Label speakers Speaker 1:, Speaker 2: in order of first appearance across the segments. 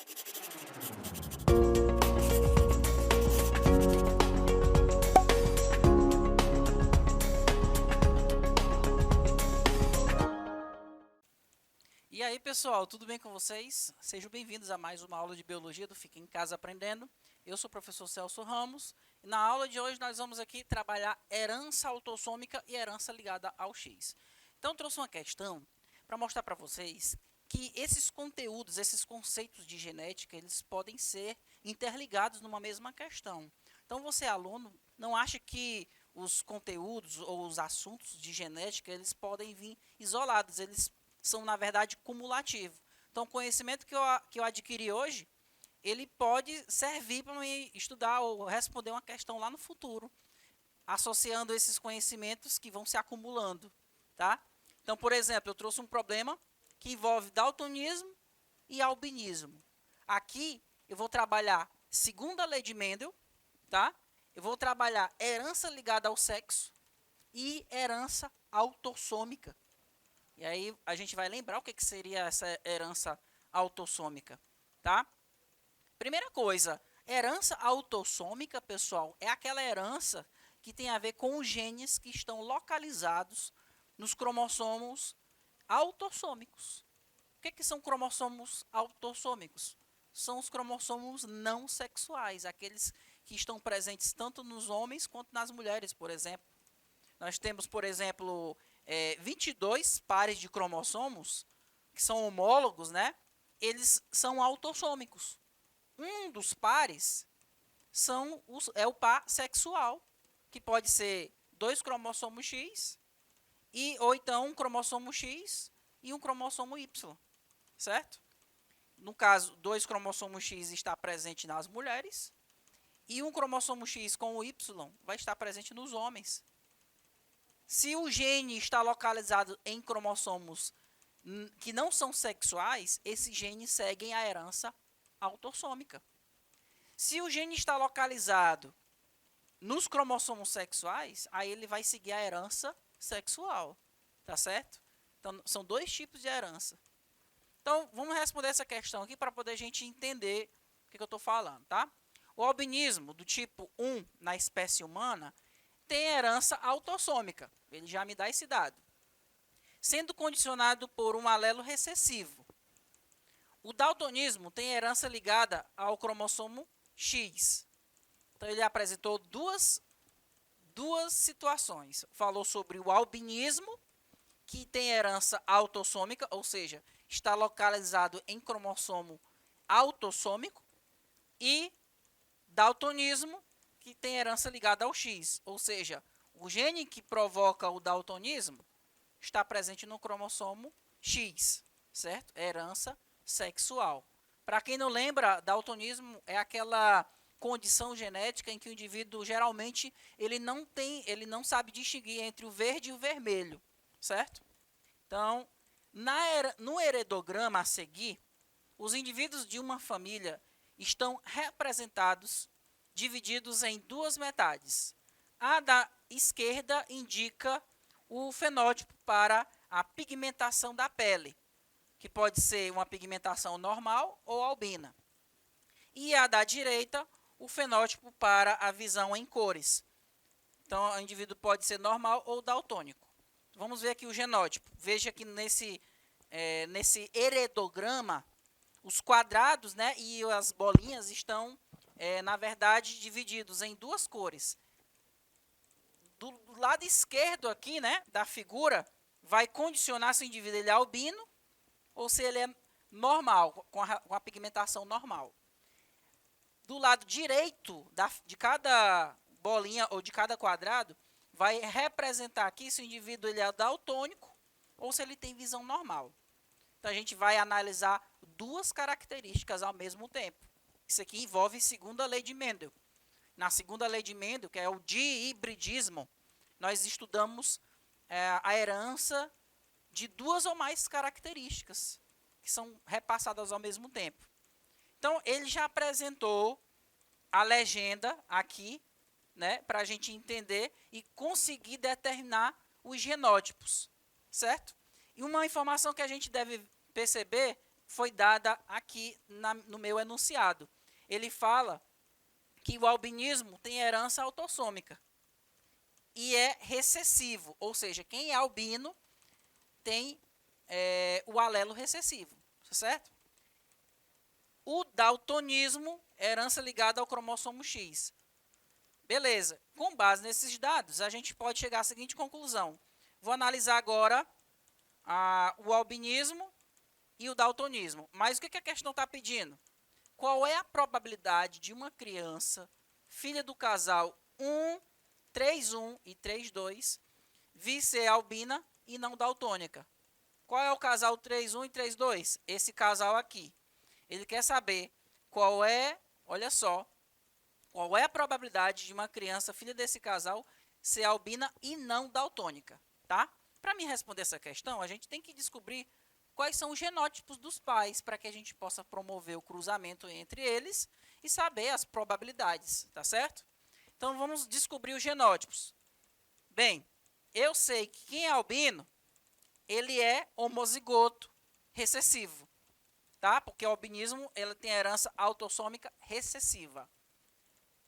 Speaker 1: E aí, pessoal, tudo bem com vocês? Sejam bem-vindos a mais uma aula de Biologia do Fica em Casa Aprendendo. Eu sou o professor Celso Ramos e na aula de hoje nós vamos aqui trabalhar herança autossômica e herança ligada ao X. Então, eu trouxe uma questão para mostrar para vocês que esses conteúdos, esses conceitos de genética, eles podem ser interligados numa mesma questão. Então, você, aluno, não acha que os conteúdos ou os assuntos de genética, eles podem vir isolados, eles são, na verdade, cumulativos. Então, o conhecimento que eu adquiri hoje, ele pode servir para me estudar ou responder uma questão lá no futuro, associando esses conhecimentos que vão se acumulando, tá? Então, por exemplo, eu trouxe um problema que envolve daltonismo e albinismo. Aqui, eu vou trabalhar segunda lei de Mendel, tá? Eu vou trabalhar herança ligada ao sexo e herança autossômica. E aí a gente vai lembrar o que seria essa herança autossômica, tá? Primeira coisa, herança autossômica, pessoal, é aquela herança que tem a ver com os genes que estão localizados nos cromossomos autossômicos. O que são cromossomos autossômicos? São os cromossomos não sexuais, aqueles que estão presentes tanto nos homens quanto nas mulheres, por exemplo. Nós temos, por exemplo, 22 pares de cromossomos, que são homólogos, né? Eles são autossômicos. Um dos pares é o par sexual, que pode ser 2 cromossomos X, ou então um cromossomo X e um cromossomo Y, certo? No caso, 2 cromossomos X está presente nas mulheres, e um cromossomo X com o Y vai estar presente nos homens. Se o gene está localizado em cromossomos que não são sexuais, esses genes seguem a herança autossômica. Se o gene está localizado nos cromossomos sexuais, aí ele vai seguir a herança sexual, tá certo? Então, são 2 tipos de herança. Então, vamos responder essa questão aqui para poder a gente entender o que eu estou falando, tá? O albinismo do tipo 1 na espécie humana tem herança autossômica, ele já me dá esse dado, sendo condicionado por um alelo recessivo. O daltonismo tem herança ligada ao cromossomo X. Então, ele apresentou duas situações. Falou sobre o albinismo, que tem herança autossômica, ou seja, está localizado em cromossomo autossômico, e daltonismo, que tem herança ligada ao X, ou seja, o gene que provoca o daltonismo está presente no cromossomo X, certo? Herança sexual. Para quem não lembra, daltonismo é aquela condição genética em que o indivíduo geralmente ele não sabe distinguir entre o verde e o vermelho, certo? Então, no heredograma a seguir, os indivíduos de uma família estão representados divididos em 2 metades. A da esquerda indica o fenótipo para a pigmentação da pele, que pode ser uma pigmentação normal ou albina. E a da direita, o fenótipo para a visão em cores. Então, o indivíduo pode ser normal ou daltônico. Vamos ver aqui o genótipo. Veja que nesse heredograma, os quadrados, né, e as bolinhas estão na verdade, divididos em 2 cores. Do lado esquerdo aqui, né, da figura, vai condicionar se o indivíduo ele é albino ou se ele é normal, com a pigmentação normal. Do lado direito de cada bolinha ou de cada quadrado, vai representar aqui se o indivíduo ele é daltônico ou se ele tem visão normal. Então, a gente vai analisar 2 características ao mesmo tempo. Isso aqui envolve segunda lei de Mendel. Na segunda lei de Mendel, que é o dihibridismo, nós estudamos a herança de 2 ou mais características que são repassadas ao mesmo tempo. Então, ele já apresentou a legenda aqui, né, para a gente entender e conseguir determinar os genótipos, certo? E uma informação que a gente deve perceber foi dada aqui no meu enunciado. Ele fala que o albinismo tem herança autossômica e é recessivo, ou seja, quem é albino tem o alelo recessivo, certo? O daltonismo é herança ligada ao cromossomo X. Beleza, com base nesses dados, a gente pode chegar à seguinte conclusão. Vou analisar agora o albinismo e o daltonismo. Mas o que a questão está pedindo? Qual é a probabilidade de uma criança, filha do casal 3.1 e 3.2, vir ser albina e não daltônica? Qual é o casal 3.1 e 3.2? Esse casal aqui. Ele quer saber qual é, olha só, qual é a probabilidade de uma criança, filha desse casal, ser albina e não daltônica, tá? Para me responder essa questão, a gente tem que descobrir quais são os genótipos dos pais para que a gente possa promover o cruzamento entre eles e saber as probabilidades, tá certo? Então, vamos descobrir os genótipos. Bem, eu sei que quem é albino, ele é homozigoto recessivo, tá? Porque o albinismo ele tem herança autossômica recessiva.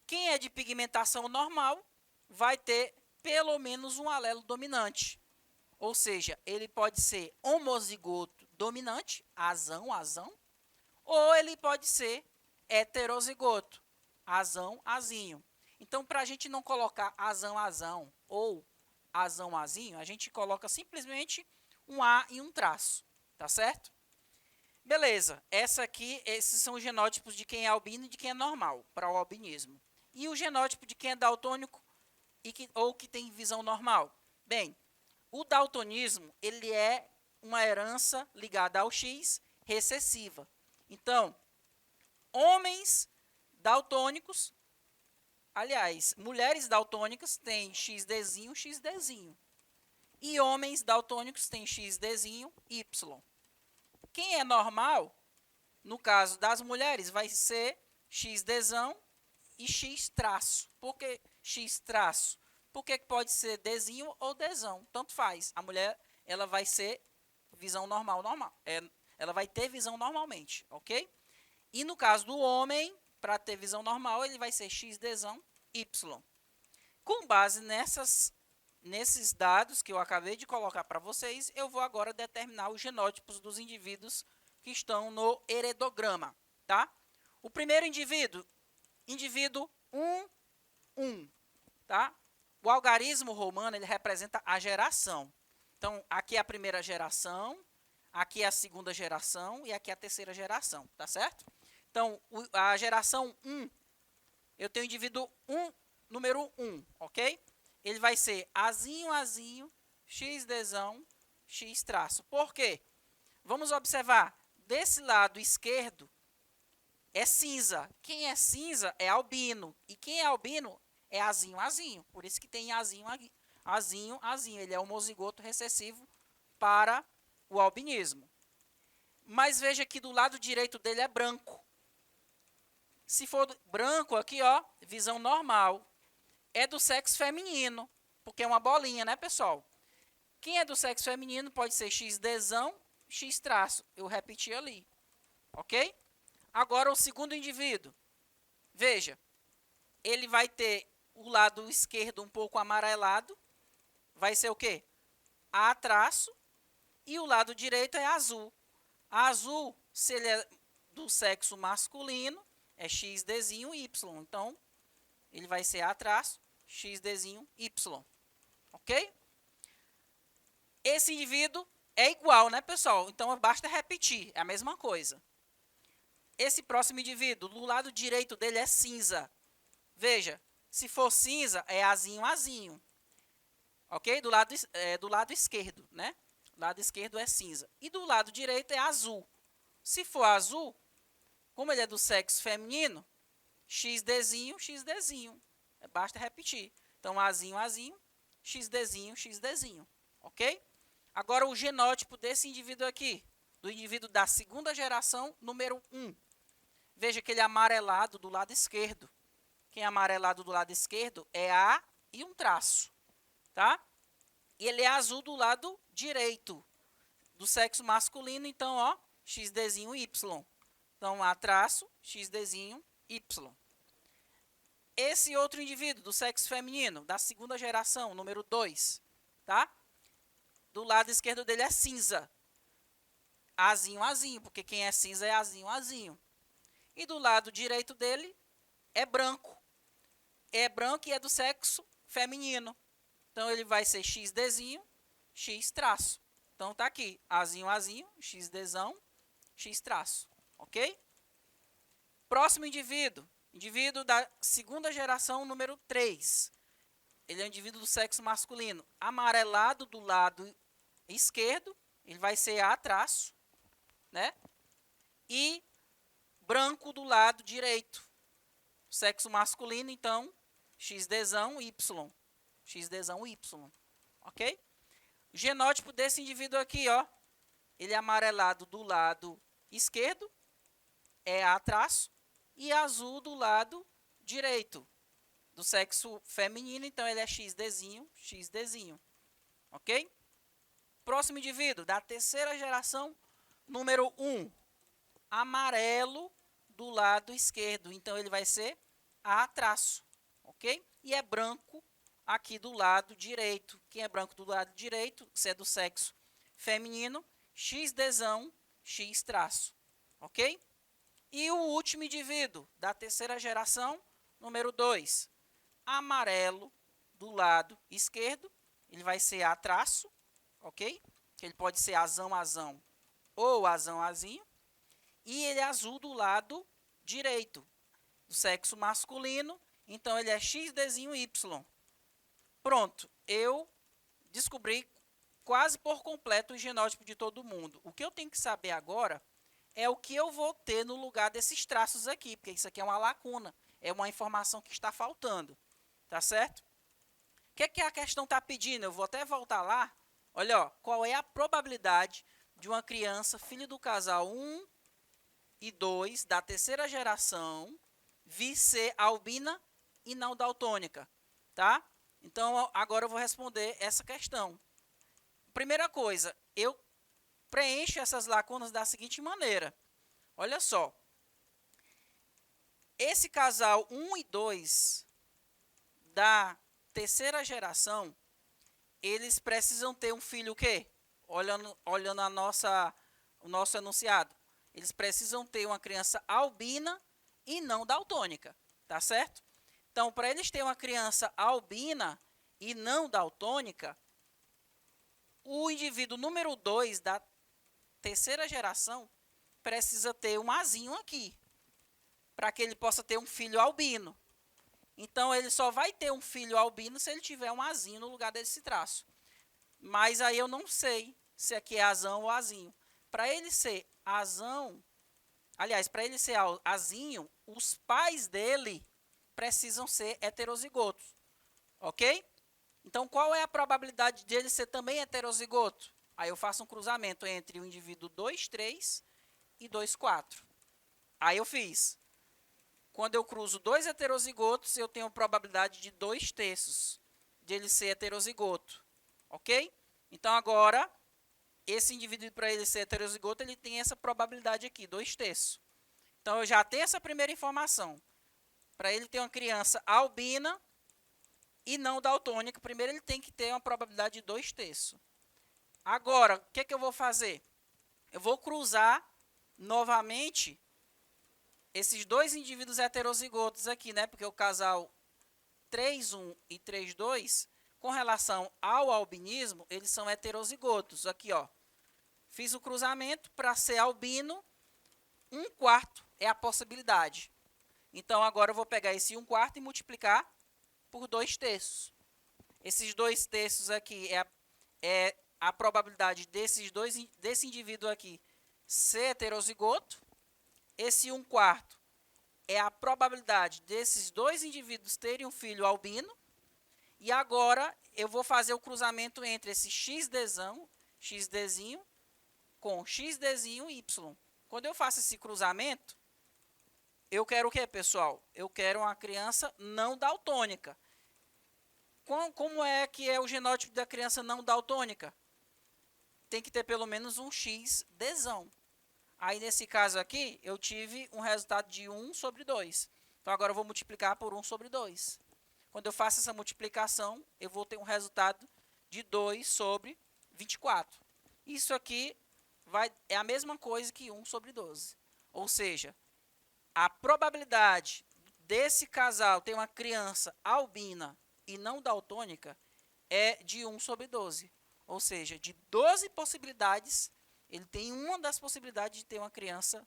Speaker 1: Quem é de pigmentação normal vai ter pelo menos um alelo dominante. Ou seja, ele pode ser homozigoto dominante, azão, ou ele pode ser heterozigoto, azão, azinho. Então, para a gente não colocar azão ou azão, azinho, a gente coloca simplesmente um A e um traço, tá certo? Beleza, esses são os genótipos de quem é albino e de quem é normal, para o albinismo. E o genótipo de quem é daltônico ou que tem visão normal? Bem, o daltonismo, ele é uma herança ligada ao X recessiva. Então, homens daltônicos, aliás, mulheres daltônicas têm XDzinho, XDzinho. E homens daltônicos têm XDzinho, Y. Quem é normal, no caso das mulheres, vai ser XDzão e X traço. Por que X traço? Porque pode ser Dzinho ou Dzão, tanto faz. A mulher, ela vai ser visão normal. Ela vai ter visão normalmente, ok? E no caso do homem, para ter visão normal, ele vai ser XDzão, Y. Com base nesses dados que eu acabei de colocar para vocês, eu vou agora determinar os genótipos dos indivíduos que estão no heredograma, tá? O primeiro indivíduo 1, tá? O algarismo romano, ele representa a geração. Então, aqui é a primeira geração, aqui é a segunda geração e aqui é a terceira geração, tá certo? Então, a geração 1, eu tenho o indivíduo número 1, ok? Ele vai ser azinho, XDzão, X traço. Por quê? Vamos observar, desse lado esquerdo é cinza. Quem é cinza é albino. E quem é albino é azinho. Por isso que tem azinho. Ele é homozigoto recessivo para o albinismo. Mas veja que do lado direito dele é branco. Se for branco aqui, ó, visão normal. É do sexo feminino, porque é uma bolinha, né, pessoal? Quem é do sexo feminino pode ser XDzão, X traço. Eu repeti ali, ok? Agora o segundo indivíduo. Veja, ele vai ter o lado esquerdo um pouco amarelado. Vai ser o quê? A traço. E o lado direito é azul. Azul, se ele é do sexo masculino, é XDzinho Y. Então, ele vai ser A traço, XDzinho Y. Ok? Esse indivíduo é igual, né, pessoal? Então, basta repetir. É a mesma coisa. Esse próximo indivíduo, do lado direito dele é cinza. Veja, se for cinza, é azinho. Ok? Do lado esquerdo, né? Do lado esquerdo é cinza. E do lado direito é azul. Se for azul, como ele é do sexo feminino, XDzinho. Basta repetir. Então, azinho, XDzinho. Ok? Agora, o genótipo desse indivíduo aqui, do indivíduo da segunda geração, número 1. Veja que ele é amarelado do lado esquerdo. Quem é amarelado do lado esquerdo é A e um traço, tá? E ele é azul do lado direito, do sexo masculino. Então, ó, XDzinho Y. Então, A traço, XDzinho Y. Esse outro indivíduo do sexo feminino, da segunda geração, número 2, tá? Do lado esquerdo dele é cinza. Azinho, azinho, porque quem é cinza é azinho, azinho. E do lado direito dele é branco. É branco e é do sexo feminino. Então, ele vai ser XDzinho, X traço. Então, tá aqui, Azinho, Azinho, XDzão, X traço. Ok? Próximo indivíduo. Indivíduo da segunda geração, número 3. Ele é um indivíduo do sexo masculino. Amarelado do lado esquerdo, ele vai ser A traço, né? E branco do lado direito. Sexo masculino, então, XDzão, Y. XDzão, Y. Ok? O genótipo desse indivíduo aqui, ó, ele é amarelado do lado esquerdo, é A traço, e azul do lado direito, do sexo feminino, então ele é XDzinho, XDzinho. Ok? Próximo indivíduo, da terceira geração, número 1, amarelo do lado esquerdo, então ele vai ser A traço, ok? E é branco aqui do lado direito. Quem é branco do lado direito, se é do sexo feminino, XDzão, X traço, ok? E o último indivíduo da terceira geração, número 2, amarelo do lado esquerdo, ele vai ser A traço, ok? Que ele pode ser azão, azão ou azão, azinho. E ele é azul do lado direito, do sexo masculino, então ele é XDzinho Y. Pronto, eu descobri quase por completo o genótipo de todo mundo. O que eu tenho que saber agora é o que eu vou ter no lugar desses traços aqui, porque isso aqui é uma lacuna, é uma informação que está faltando, tá certo? O que a questão está pedindo? Eu vou até voltar lá. Olha, ó, qual é a probabilidade de uma criança, filho do casal 1 e 2, da terceira geração, vir ser albina e não daltônica, tá? Então, agora eu vou responder essa questão. Primeira coisa, eu preencho essas lacunas da seguinte maneira. Olha só. Esse casal 1 e 2 da terceira geração, eles precisam ter um filho o quê? Olhando o nosso enunciado. Eles precisam ter uma criança albina e não daltônica, tá certo? Então, para eles terem uma criança albina e não daltônica, o indivíduo número 2 da terceira geração precisa ter um azinho aqui, para que ele possa ter um filho albino. Então, ele só vai ter um filho albino se ele tiver um azinho no lugar desse traço. Mas aí eu não sei se aqui é azão ou azinho. Para ele ser azão, aliás, para ele ser azinho, os pais dele precisam ser heterozigotos. Ok? Então, qual é a probabilidade de ele ser também heterozigoto? Aí eu faço um cruzamento entre o indivíduo 2, 3 e 2, 4. Aí eu fiz. Quando eu cruzo dois heterozigotos, eu tenho probabilidade de 2/3 de ele ser heterozigoto. Ok? Então, agora, esse indivíduo, para ele ser heterozigoto, ele tem essa probabilidade aqui, 2/3. Então, eu já tenho essa primeira informação. Para ele ter uma criança albina e não daltônica, primeiro ele tem que ter uma probabilidade de 2/3. Agora, o que eu vou fazer? Eu vou cruzar novamente esses dois indivíduos heterozigotos aqui, né? Porque o casal 3,1 e 3,2, com relação ao albinismo, eles são heterozigotos. Aqui, ó. Fiz o cruzamento para ser albino, 1/4 é a possibilidade. Então, agora eu vou pegar esse 1/4 e multiplicar por 2/3. Esses 2/3 aqui é a probabilidade desse indivíduo aqui ser heterozigoto. Esse 1/4 é a probabilidade desses dois indivíduos terem um filho albino. E agora eu vou fazer o cruzamento entre esse XDzinho com XDzinho Y. Quando eu faço esse cruzamento, eu quero o quê, pessoal? Eu quero uma criança não daltônica. Como é que é o genótipo da criança não daltônica? Tem que ter pelo menos um XDzão. Aí, nesse caso aqui, eu tive um resultado de 1 sobre 2. Então, agora eu vou multiplicar por 1 sobre 2. Quando eu faço essa multiplicação, eu vou ter um resultado de 2 sobre 24. Isso aqui é a mesma coisa que 1 sobre 12. Ou seja, a probabilidade desse casal ter uma criança albina e não daltônica é de 1 sobre 12. Ou seja, de 12 possibilidades, ele tem uma das possibilidades de ter uma criança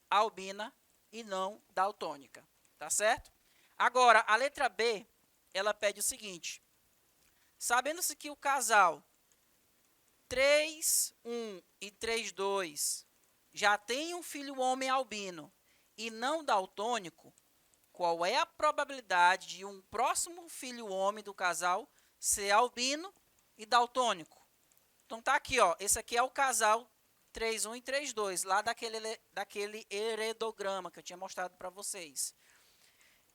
Speaker 1: albina e não daltônica. Tá certo? Agora, a letra B, ela pede o seguinte. Sabendo-se que o casal 3,1 e 3,2 já tem um filho homem albino e não daltônico, qual é a probabilidade de um próximo filho homem do casal ser albino e daltônico? Então tá aqui, ó, esse aqui é o casal 3,1 e 3,2, lá daquele heredograma que eu tinha mostrado para vocês.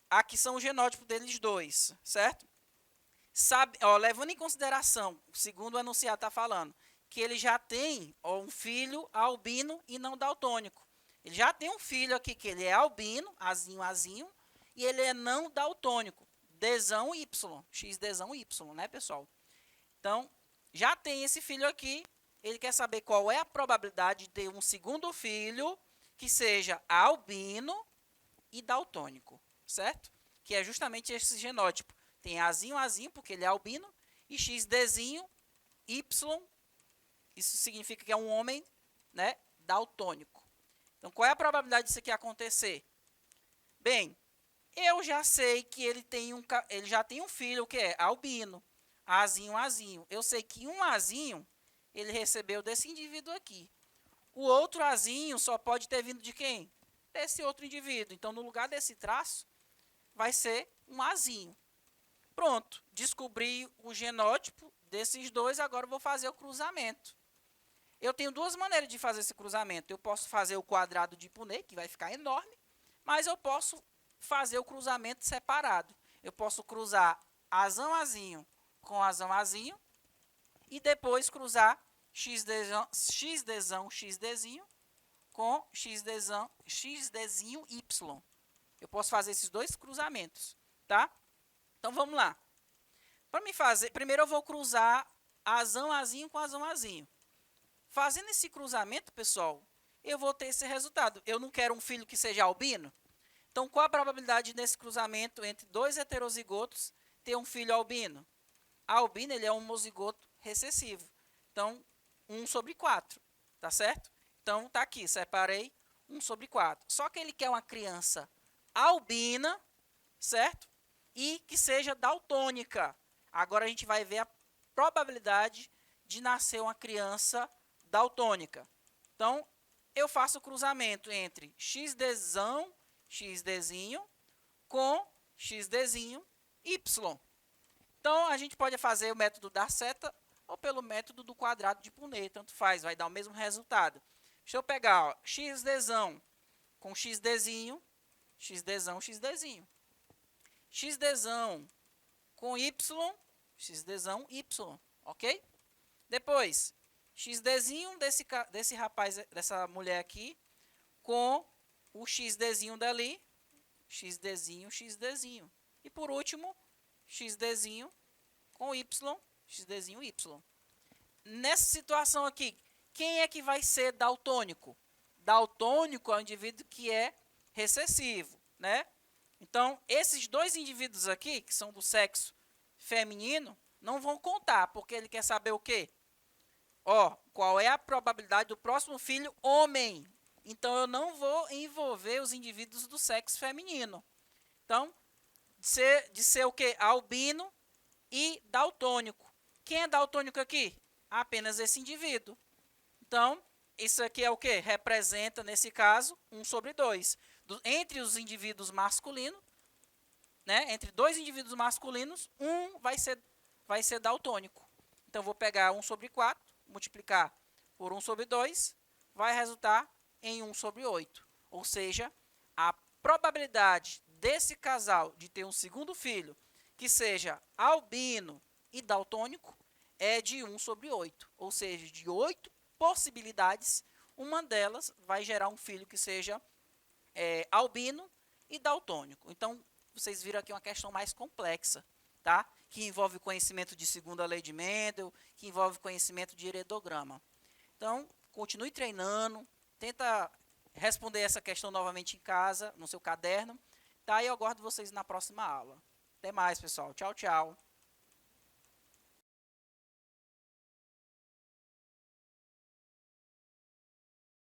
Speaker 1: Aqui são os genótipos deles dois, certo? Levando em consideração, segundo o enunciado está falando, que ele já tem um filho albino e não daltônico. Ele já tem um filho aqui que ele é albino, azinho, e ele é não daltônico, Dzão Y, XDzão Y, né, pessoal? Então, já tem esse filho aqui, ele quer saber qual é a probabilidade de ter um segundo filho que seja albino e daltônico, certo? Que é justamente esse genótipo. Tem azinho, porque ele é albino, e XDzinho, Y, isso significa que é um homem, né, daltônico. Então, qual é a probabilidade disso aqui acontecer? Bem, eu já sei que ele já tem um filho que é albino, azinho. Eu sei que um azinho, ele recebeu desse indivíduo aqui. O outro azinho só pode ter vindo de quem? Desse outro indivíduo. Então, no lugar desse traço, vai ser um azinho. Pronto, descobri o genótipo desses dois, agora eu vou fazer o cruzamento. Eu tenho duas maneiras de fazer esse cruzamento. Eu posso fazer o quadrado de Punnett, que vai ficar enorme, mas eu posso fazer o cruzamento separado. Eu posso cruzar azinho com azinho e depois cruzar XDzão com XDzinho Y. Eu posso fazer esses dois cruzamentos, tá? Então, vamos lá. Para me fazer, primeiro eu vou cruzar azinho com azinho. Fazendo esse cruzamento, pessoal, eu vou ter esse resultado. Eu não quero um filho que seja albino. Então, qual a probabilidade nesse cruzamento entre dois heterozigotos ter um filho albino? A albino, ele é um homozigoto recessivo. Então, 1 sobre 4, tá certo? Então, tá aqui, separei 1 sobre 4. Só que ele quer uma criança albina, certo? E que seja daltônica. Agora, a gente vai ver a probabilidade de nascer uma criança daltônica. Então, eu faço o cruzamento entre XDzão, XDzinho, com XDzinho, Y. Então, a gente pode fazer o método da seta ou pelo método do quadrado de Punnett, tanto faz, vai dar o mesmo resultado. Deixa eu pegar, ó, XDzão com XDzinho, XDzão, XDzinho. XDzão com Y, XDzão, Y, ok? Depois, XDzinho desse rapaz, dessa mulher aqui, com o XDzinho dali, XDzinho. E por último, XDzinho com Y, XDzinho, Y. Nessa situação aqui, quem é que vai ser daltônico? Daltônico é o indivíduo que é recessivo, né? Então, esses dois indivíduos aqui, que são do sexo feminino, não vão contar, porque ele quer saber o quê? Ó, qual é a probabilidade do próximo filho homem? Então, eu não vou envolver os indivíduos do sexo feminino. Então, de ser o quê? Albino e daltônico. Quem é daltônico aqui? Apenas esse indivíduo. Então, isso aqui é o quê? Representa, nesse caso, 1 sobre 2. Entre os indivíduos masculinos, né? Entre dois indivíduos masculinos, um vai ser daltônico. Então, vou pegar 1 sobre 4, multiplicar por 1 sobre 2, vai resultar em 1 sobre 8. Ou seja, a probabilidade desse casal de ter um segundo filho que seja albino e daltônico é de 1 sobre 8. Ou seja, de 8 possibilidades, uma delas vai gerar um filho que seja albino e daltônico. Então, vocês viram aqui uma questão mais complexa, tá? Que envolve conhecimento de segunda lei de Mendel, que envolve conhecimento de heredograma. Então, continue treinando, tenta responder essa questão novamente em casa, no seu caderno, tá? E eu aguardo vocês na próxima aula. Até mais, pessoal. Tchau, tchau.